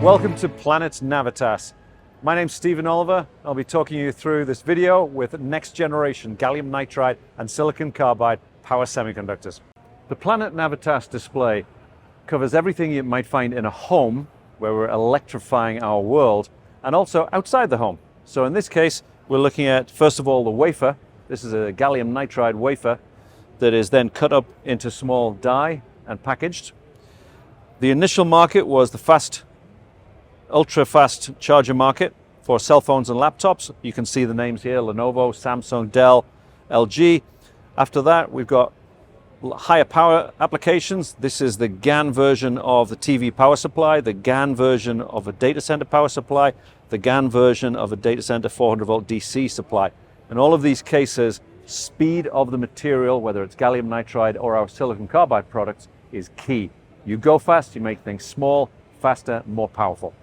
Welcome to Planet Navitas. My name's Stephen Oliver. I'll be talking you through this video with next generation gallium nitride and silicon carbide power semiconductors. The Planet Navitas display covers everything you might find in a home where we're electrifying our world, and also outside the home. So in this case, we're looking at, first of all, the wafer. This is a gallium nitride wafer that is then cut up into small die and packaged. The initial market was the ultra-fast charger market for cell phones and laptops. You can see the names here: Lenovo, Samsung, Dell, LG. After that, we've got higher power applications. This is the GaN version of the TV power supply, the GaN version of a data center power supply, the GaN version of a data center 400 volt DC supply. In all of these cases, speed of the material, whether it's gallium nitride or our silicon carbide products, is key. You go fast, you make things small, faster, more powerful.